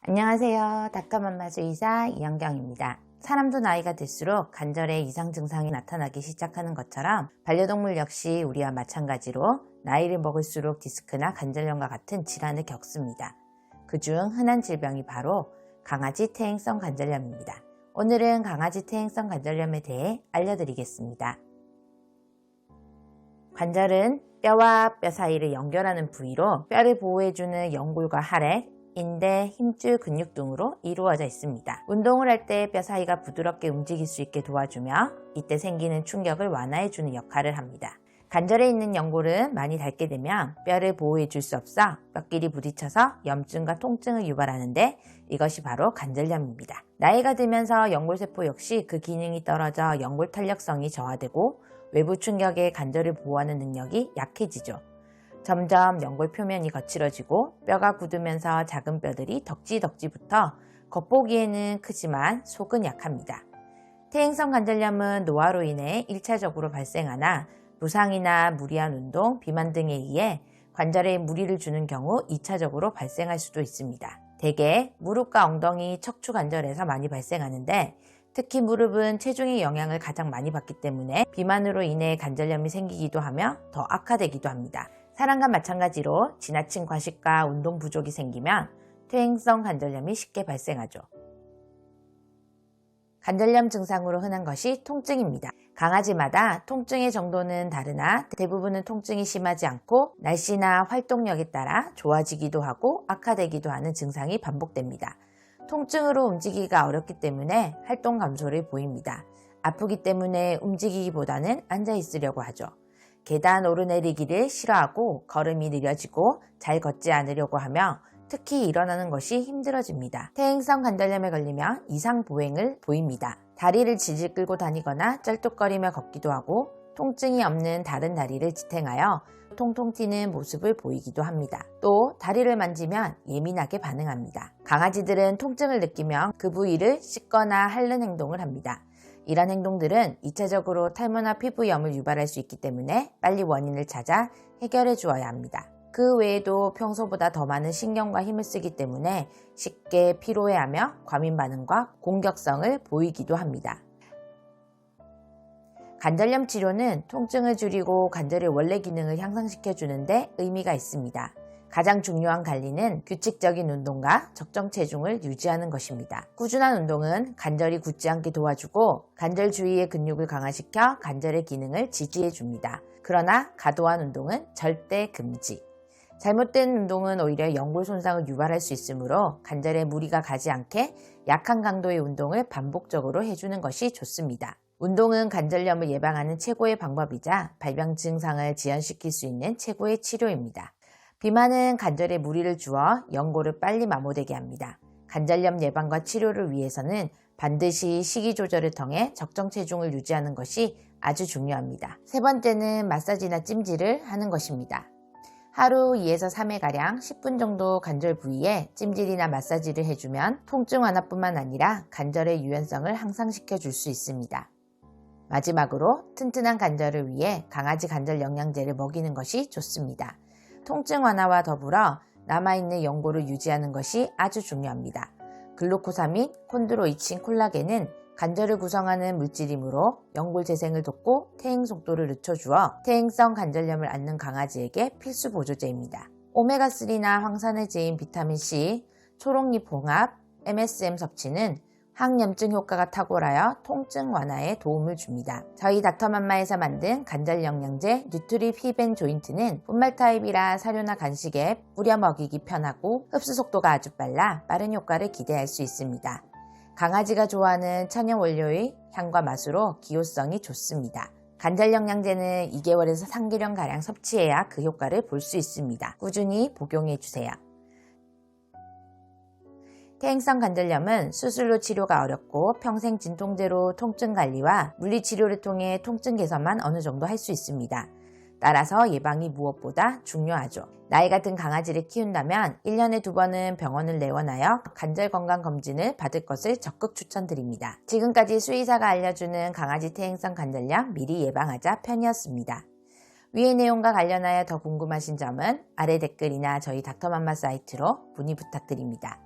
안녕하세요. 닥터맘마 수의사 이현경입니다. 사람도 나이가 들수록 관절에 이상 증상이 나타나기 시작하는 것처럼 반려동물 역시 우리와 마찬가지로 나이를 먹을수록 디스크나 관절염과 같은 질환을 겪습니다. 그중 흔한 질병이 바로 강아지 퇴행성 관절염입니다. 오늘은 강아지 퇴행성 관절염에 대해 알려드리겠습니다. 관절은 뼈와 뼈 사이를 연결하는 부위로 뼈를 보호해주는 연골과 할액, 인대, 힘줄, 근육 등으로 이루어져 있습니다. 운동을 할 때 뼈 사이가 부드럽게 움직일 수 있게 도와주며 이때 생기는 충격을 완화해주는 역할을 합니다. 관절에 있는 연골은 많이 닳게 되면 뼈를 보호해줄 수 없어 뼈끼리 부딪혀서 염증과 통증을 유발하는데 이것이 바로 관절염입니다. 나이가 들면서 연골세포 역시 그 기능이 떨어져 연골 탄력성이 저하되고 외부 충격에 관절을 보호하는 능력이 약해지죠. 점점 연골 표면이 거칠어지고 뼈가 굳으면서 작은 뼈들이 덕지덕지 붙어 겉보기에는 크지만 속은 약합니다. 퇴행성 관절염은 노화로 인해 1차적으로 발생하나 부상이나 무리한 운동, 비만 등에 의해 관절에 무리를 주는 경우 2차적으로 발생할 수도 있습니다. 대개 무릎과 엉덩이, 척추 관절에서 많이 발생하는데 특히 무릎은 체중의 영향을 가장 많이 받기 때문에 비만으로 인해 관절염이 생기기도 하며 더 악화되기도 합니다. 사람과 마찬가지로 지나친 과식과 운동 부족이 생기면 퇴행성 관절염이 쉽게 발생하죠. 관절염 증상으로 흔한 것이 통증입니다. 강아지마다 통증의 정도는 다르나 대부분은 통증이 심하지 않고 날씨나 활동력에 따라 좋아지기도 하고 악화되기도 하는 증상이 반복됩니다. 통증으로 움직이기가 어렵기 때문에 활동 감소를 보입니다. 아프기 때문에 움직이기보다는 앉아 있으려고 하죠. 계단 오르내리기를 싫어하고 걸음이 느려지고 잘 걷지 않으려고 하며 특히 일어나는 것이 힘들어집니다. 퇴행성 관절염에 걸리면 이상 보행을 보입니다. 다리를 질질 끌고 다니거나 쩔뚝거리며 걷기도 하고 통증이 없는 다른 다리를 지탱하여 통통 튀는 모습을 보이기도 합니다. 또 다리를 만지면 예민하게 반응합니다. 강아지들은 통증을 느끼면 그 부위를 씻거나 핥는 행동을 합니다. 이런 행동들은 2차적으로 탈모나 피부염을 유발할 수 있기 때문에 빨리 원인을 찾아 해결해 주어야 합니다. 그 외에도 평소보다 더 많은 신경과 힘을 쓰기 때문에 쉽게 피로해하며 과민 반응과 공격성을 보이기도 합니다. 관절염 치료는 통증을 줄이고 관절의 원래 기능을 향상시켜 주는데 의미가 있습니다. 가장 중요한 관리는 규칙적인 운동과 적정 체중을 유지하는 것입니다. 꾸준한 운동은 관절이 굳지 않게 도와주고 관절 주위의 근육을 강화시켜 관절의 기능을 지지해 줍니다. 그러나 과도한 운동은 절대 금지. 잘못된 운동은 오히려 연골 손상을 유발할 수 있으므로 관절에 무리가 가지 않게 약한 강도의 운동을 반복적으로 해주는 것이 좋습니다. 운동은 관절염을 예방하는 최고의 방법이자 발병 증상을 지연시킬 수 있는 최고의 치료입니다. 비만은 관절에 무리를 주어 연골을 빨리 마모되게 합니다. 관절염 예방과 치료를 위해서는 반드시 식이 조절을 통해 적정 체중을 유지하는 것이 아주 중요합니다. 세 번째는 마사지나 찜질을 하는 것입니다. 하루 2에서 3회가량 10분 정도 관절 부위에 찜질이나 마사지를 해주면 통증 완화뿐만 아니라 관절의 유연성을 향상시켜 줄 수 있습니다. 마지막으로 튼튼한 관절을 위해 강아지 관절 영양제를 먹이는 것이 좋습니다. 통증 완화와 더불어 남아있는 연골을 유지하는 것이 아주 중요합니다. 글루코사민, 콘드로이친, 콜라겐은 관절을 구성하는 물질이므로 연골 재생을 돕고 퇴행 속도를 늦춰주어 퇴행성 관절염을 앓는 강아지에게 필수 보조제입니다. 오메가3나 황산을 제인 비타민C, 초록잎 홍합, MSM 섭취는 항염증 효과가 탁월하여 통증 완화에 도움을 줍니다. 저희 닥터맘마에서 만든 관절 영양제 뉴트리 피벤 조인트는 분말 타입이라 사료나 간식에 뿌려 먹이기 편하고 흡수 속도가 아주 빨라 빠른 효과를 기대할 수 있습니다. 강아지가 좋아하는 천연 원료의 향과 맛으로 기호성이 좋습니다. 관절 영양제는 2개월에서 3개월가량 섭취해야 그 효과를 볼 수 있습니다. 꾸준히 복용해주세요. 퇴행성 관절염은 수술로 치료가 어렵고 평생 진통제로 통증 관리와 물리치료를 통해 통증 개선만 어느 정도 할 수 있습니다. 따라서 예방이 무엇보다 중요하죠. 나이가 든 강아지를 키운다면 1년에 2번은 병원을 내원하여 관절 건강 검진을 받을 것을 적극 추천드립니다. 지금까지 수의사가 알려주는 강아지 퇴행성 관절염 미리 예방하자 편이었습니다. 위의 내용과 관련하여 더 궁금하신 점은 아래 댓글이나 저희 닥터맘마 사이트로 문의 부탁드립니다.